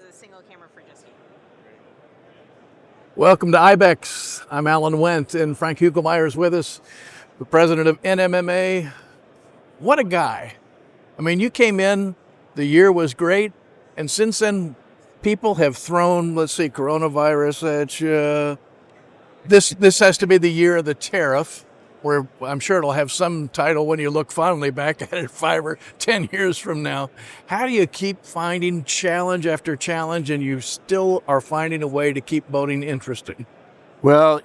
a single camera for just you. Welcome to IBEX. I'm Alan Wendt, and Frank Hugelmeyer is with us, the president of NMMA. What a guy. I mean, you came in, the year was great, and since then, people have thrown, coronavirus at you. This has to be the year of the tariff, where I'm sure it'll have some title when you look fondly back at it 5 or 10 years from now. How do you keep finding challenge after challenge and you still are finding a way to keep boating interesting? Well,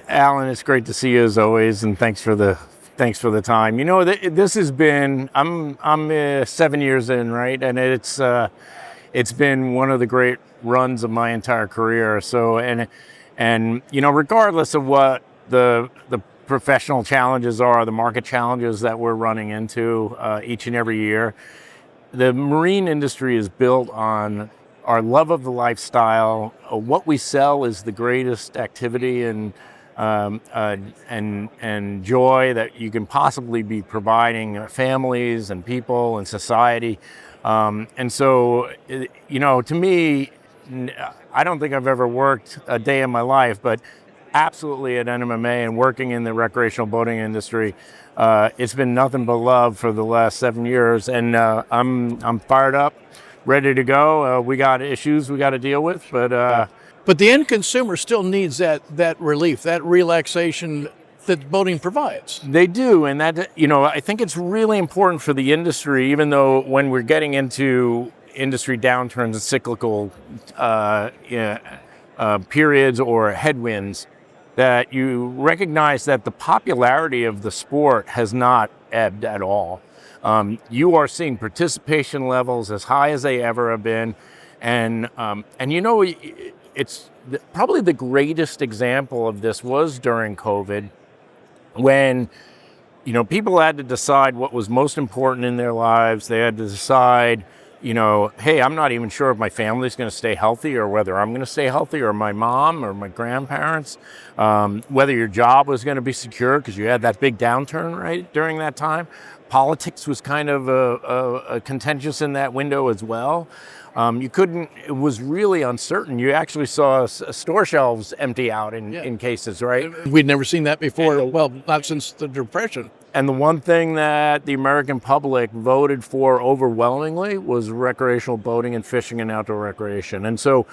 Alan, it's great to see you as always, and thanks for the time. You know, this has been I'm 7 years in, right, and it's been one of the great runs of my entire career. So and you know, regardless of what the professional challenges are, the market challenges that we're running into each and every year, the marine industry is built on our love of the lifestyle. What we sell is the greatest activity and joy that you can possibly be providing families and people and society. And so, you know, to me, I don't think I've ever worked a day in my life, but absolutely at NMMA and working in the recreational boating industry, it's been nothing but love for the last 7 years, and I'm fired up, ready to go. We got issues we got to deal with, but the end consumer still needs that relief, that relaxation that boating provides. They do, and that, you know, I think it's really important for the industry, even though when we're getting into industry downturns and cyclical periods or headwinds, that you recognize that the popularity of the sport has not ebbed at all. You are seeing participation levels as high as they ever have been, and you know, it's probably the greatest example of this was during COVID, when, you know, people had to decide what was most important in their lives. They had to decide, you know, hey, I'm not even sure if my family's going to stay healthy or whether I'm going to stay healthy, or my mom or my grandparents, whether your job was going to be secure because you had that big downturn right during that time. Politics was kind of a contentious in that window as well. It was really uncertain. You actually saw store shelves empty out in cases, right? We'd never seen that before, well, not since the Depression. And the one thing that the American public voted for overwhelmingly was recreational boating and fishing and outdoor recreation. And so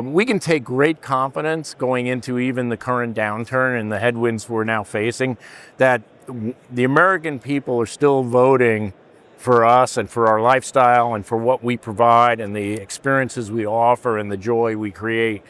we can take great confidence going into even the current downturn and the headwinds we're now facing, that the American people are still voting for us and for our lifestyle and for what we provide and the experiences we offer and the joy we create.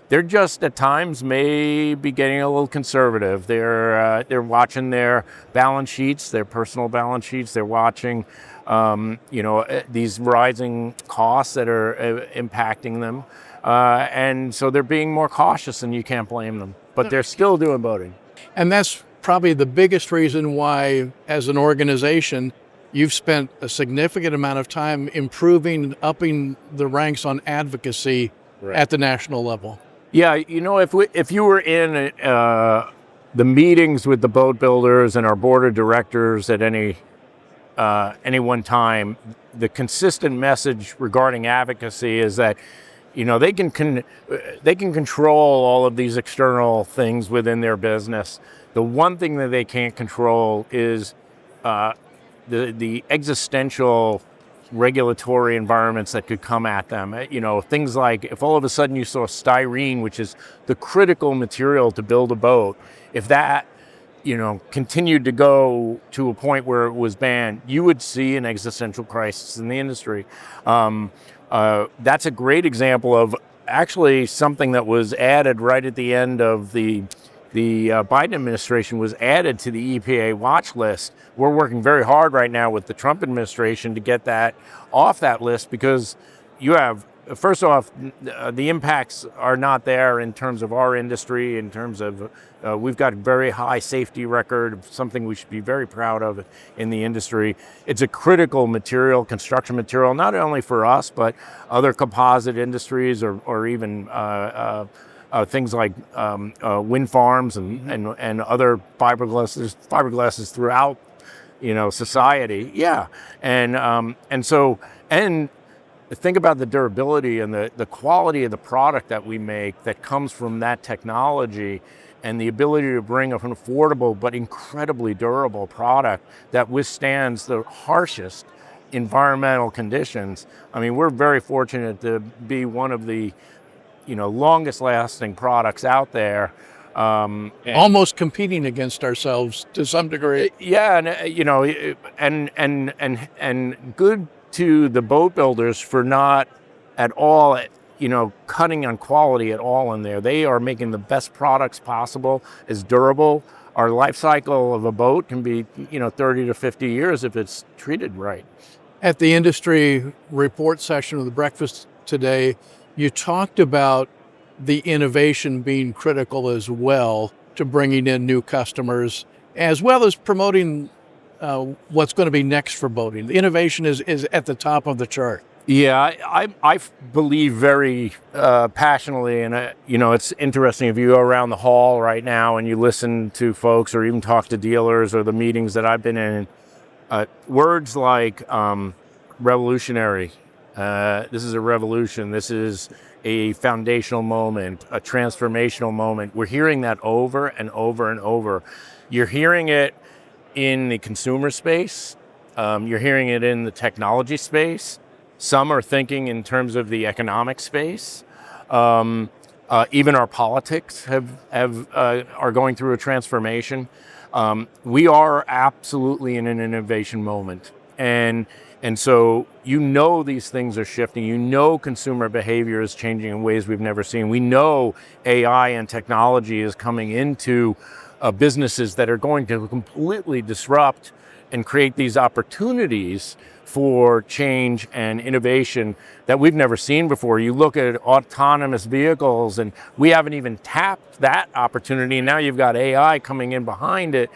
They're just at times may be getting a little conservative. They're watching their balance sheets, their personal balance sheets. They're watching, you know, these rising costs that are impacting them, and so they're being more cautious, and you can't blame them. But they're still doing boating, and that's probably the biggest reason why, as an organization, you've spent a significant amount of time improving, upping the ranks on advocacy at the national level. Yeah, you know, if you were in the meetings with the BoatBuilders and our board of directors at any one time, the consistent message regarding advocacy is that, you know, they can control all of these external things within their business. The one thing that they can't control is the existential regulatory environments that could come at them. You know, things like if all of a sudden you saw styrene, which is the critical material to build a boat, if that, you know, continued to go to a point where it was banned, you would see an existential crisis in the industry. That's a great example of actually something that was added right at the end of the Biden administration, was added to the EPA watch list. We're working very hard right now with the Trump administration to get that off that list, because you have, first off, the impacts are not there in terms of our industry, in terms of we've got a very high safety record, something we should be very proud of in the industry. It's a critical material, construction material, not only for us, but other composite industries or even things like wind farms and other fiberglasses throughout, you know, society. Yeah, and so think about the durability and the quality of the product that we make that comes from that technology, and the ability to bring an affordable but incredibly durable product that withstands the harshest environmental conditions. I mean, we're very fortunate to be one of the longest lasting products out there. Almost competing against ourselves to some degree. Yeah, and good to the boat builders for not at all, cutting on quality at all in there. They are making the best products possible, as durable. Our life cycle of a boat can be, 30 to 50 years if it's treated right. At the industry report session of the breakfast today, you talked about the innovation being critical as well to bringing in new customers, as well as promoting what's going to be next for boating. The innovation is at the top of the chart. Yeah, I believe very passionately, and it's interesting if you go around the hall right now and you listen to folks or even talk to dealers or the meetings that I've been in, words like revolutionary, this is a revolution, this is a foundational moment, a transformational moment. We're hearing that over and over and over. You're hearing it in the consumer space, you're hearing it in the technology space. Some are thinking in terms of the economic space. Even our politics are going through a transformation. We are absolutely in an innovation moment, and so these things are shifting. Consumer behavior is changing in ways we've never seen. We know AI and technology is coming into businesses that are going to completely disrupt and create these opportunities for change and innovation that we've never seen before. You look at autonomous vehicles, and we haven't even tapped that opportunity. Now you've got AI coming in behind it.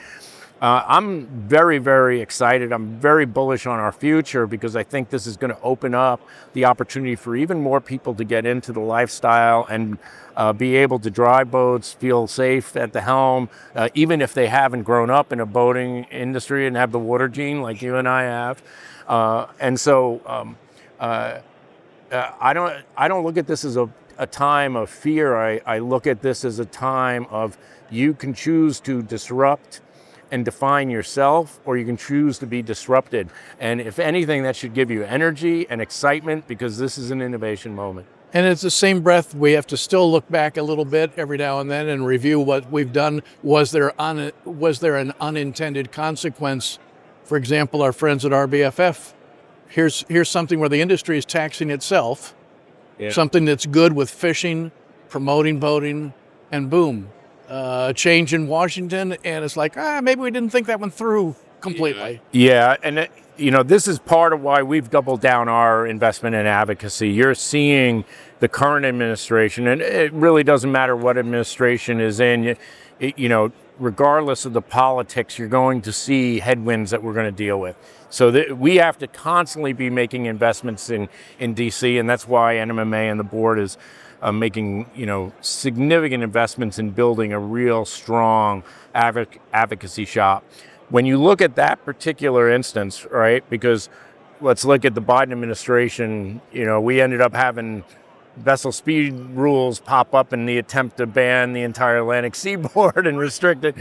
I'm very, very excited. I'm very bullish on our future because I think this is going to open up the opportunity for even more people to get into the lifestyle and be able to drive boats, feel safe at the helm, even if they haven't grown up in a boating industry and have the water gene like you and I have. I don't look at this as a time of fear. I look at this as a time of you can choose to disrupt and define yourself, or you can choose to be disrupted. And if anything, that should give you energy and excitement because this is an innovation moment. And it's the same breath, we have to still look back a little bit every now and then and review what we've done. Was there an unintended consequence? For example, our friends at RBFF, here's something where the industry is taxing itself, something that's good with fishing, promoting boating, and boom, a change in Washington, and it's like, maybe we didn't think that one through completely. Yeah, and this is part of why we've doubled down our investment in advocacy. You're seeing the current administration, and it really doesn't matter what administration is in, regardless of the politics, you're going to see headwinds that we're going to deal with. So we have to constantly be making investments in DC, and that's why NMMA and the board is making significant investments in building a real strong advocacy shop. When you look at that particular instance, right, because let's look at the Biden administration, we ended up having vessel speed rules pop up in the attempt to ban the entire Atlantic seaboard and restrict it.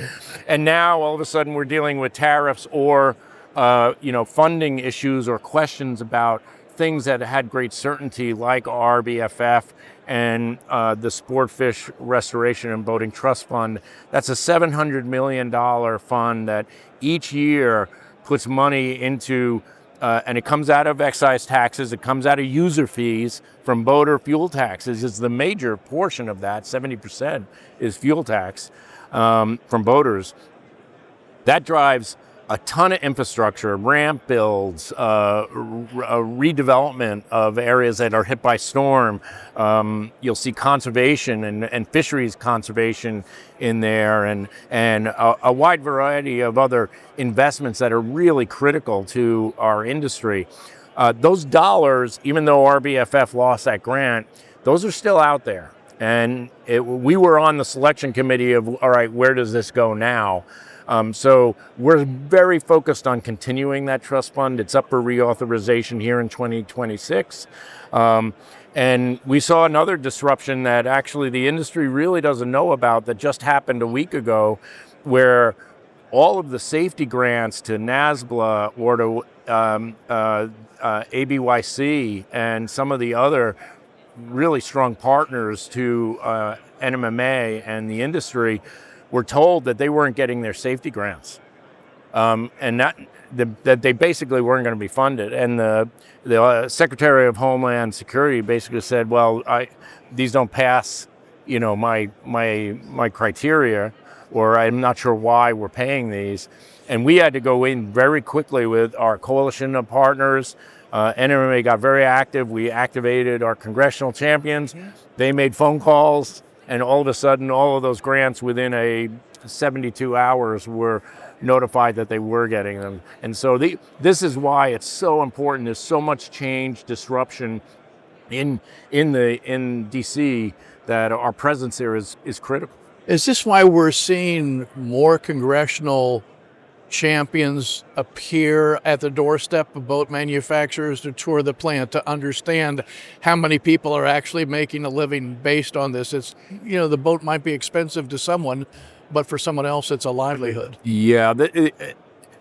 And now all of a sudden we're dealing with tariffs or, funding issues or questions about things that had great certainty like RBFF and the Sportfish Restoration and Boating Trust Fund. That's a $700 million fund that each year puts money into, and it comes out of excise taxes, it comes out of user fees from boater fuel taxes. Is the major portion of that, 70% is fuel tax from boaters. That drives a ton of infrastructure, ramp builds, redevelopment of areas that are hit by storm. You'll see conservation and fisheries conservation in there, and a wide variety of other investments that are really critical to our industry. Those dollars, even though RBFF lost that grant, those are still out there. And we were on the selection committee of, all right, where does this go now? So we're very focused on continuing that trust fund. It's up for reauthorization here in 2026. And we saw another disruption that actually the industry really doesn't know about that just happened a week ago, where all of the safety grants to NASBLA or to ABYC and some of the other really strong partners to NMMA and the industry were told that they weren't getting their safety grants, and that they basically weren't going to be funded. And the Secretary of Homeland Security basically said, "Well, these don't pass, my criteria, or I'm not sure why we're paying these." And we had to go in very quickly with our coalition of partners. NMMA got very active. We activated our congressional champions. They made phone calls, and all of a sudden, all of those grants within 72 hours were notified that they were getting them. And so this is why it's so important. There's so much change, disruption in DC, that our presence there is critical. Is this why we're seeing more congressional champions appear at the doorstep of boat manufacturers to tour the plant, to understand how many people are actually making a living based on this? It's, the boat might be expensive to someone, but for someone else, it's a livelihood. Yeah,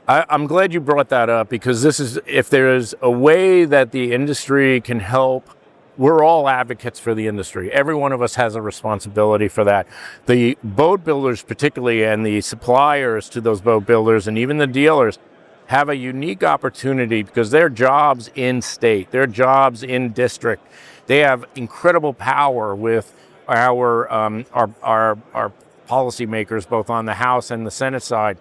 I'm glad you brought that up, because if there's a way that the industry can help, we're all advocates for the industry. Every one of us has a responsibility for that. The boat builders particularly, and the suppliers to those boat builders, and even the dealers, have a unique opportunity because their jobs in state, their jobs in district, they have incredible power with our policymakers, both on the House and the Senate side.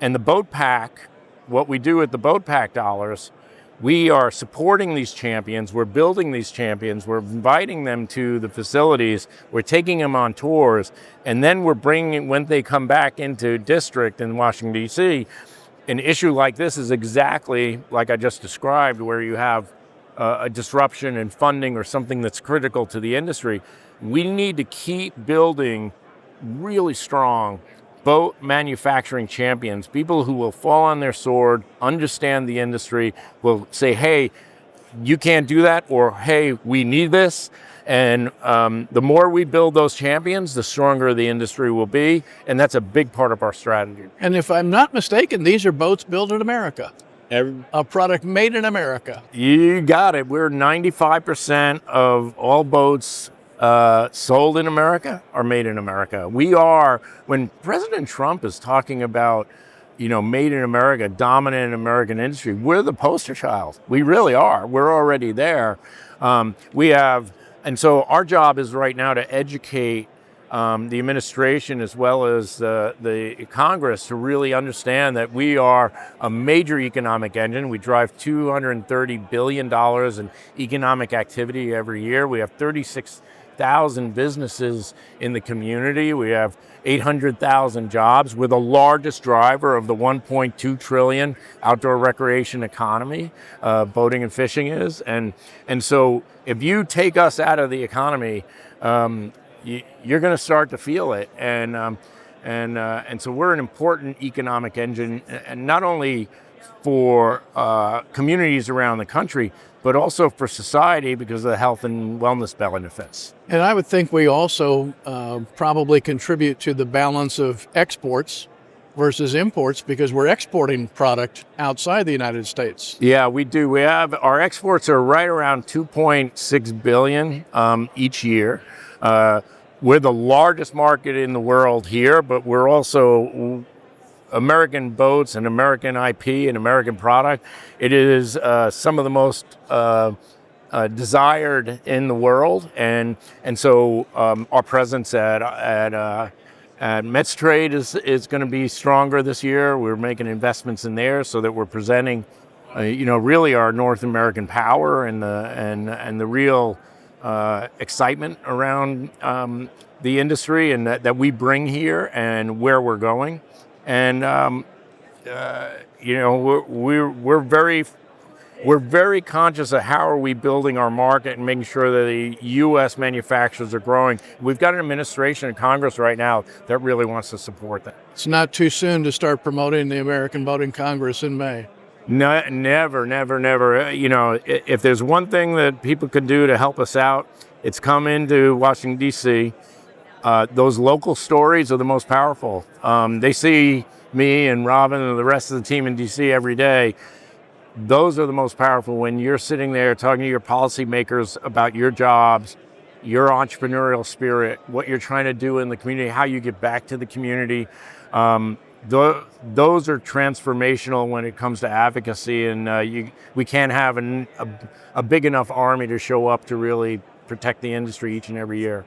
And the boat pack, what we do with the boat pack dollars, we are supporting these champions. We're building these champions. We're inviting them to the facilities. We're taking them on tours. And then we're bringing, when they come back into district in Washington, D.C., an issue like this is exactly like I just described, where you have a disruption in funding or something that's critical to the industry. We need to keep building really strong boat manufacturing champions, people who will fall on their sword, understand the industry, will say, "Hey, you can't do that," or "Hey, we need this." And the more we build those champions, the stronger the industry will be. And that's a big part of our strategy. And if I'm not mistaken, these are boats built in America. A product made in America. You got it. We're 95% of all boats sold in America are made in America. We are, when President Trump is talking about, made in America, dominant American industry, we're the poster child. We really are. We're already there. And so our job is right now to educate the administration as well as the Congress to really understand that we are a major economic engine. We drive $230 billion in economic activity every year. We have 36,000 businesses in the community. We have 800,000 jobs. We're the largest driver of the 1.2 trillion outdoor recreation economy, boating and fishing is. And so if you take us out of the economy, you're going to start to feel it. And so we're an important economic engine, and not only for communities around the country, but also for society because of the health and wellness benefits. And I would think we also probably contribute to the balance of exports versus imports, because we're exporting product outside the United States. Yeah, we do. Our exports are right around 2.6 billion each year. We're the largest market in the world here, but we're also American boats and American IP and American product. It is some of the most desired in the world, and so our presence at Metstrade is going to be stronger this year. We're making investments in there so that we're presenting, really our North American power and the real excitement around the industry and that we bring here and where we're going. And we're very we're very conscious of how are we building our market and making sure that the U.S. manufacturers are growing. We've got an administration in Congress right now that really wants to support that. It's not too soon to start promoting the American Boating Congress in May. No, never, never, never. You know, if there's one thing that people can do to help us out, it's come into Washington, D.C. Those local stories are the most powerful. They see me and Robin and the rest of the team in D.C. every day. Those are the most powerful when you're sitting there talking to your policymakers about your jobs, your entrepreneurial spirit, what you're trying to do in the community, how you get back to the community. Those are transformational when it comes to advocacy, and we can't have a big enough army to show up to really protect the industry each and every year.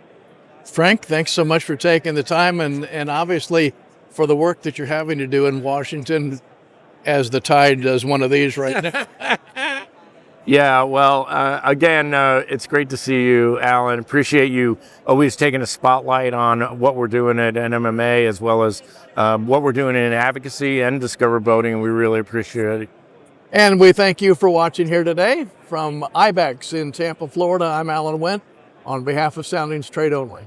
Frank, thanks so much for taking the time and obviously for the work that you're having to do in Washington as the Tide does one of these right now. Yeah, well, again, it's great to see you, Alan. Appreciate you always taking a spotlight on what we're doing at NMMA as well as what we're doing in advocacy and Discover Boating, and we really appreciate it. And we thank you for watching here today. From IBEX in Tampa, Florida, I'm Alan Wendt on behalf of Soundings Trade Only.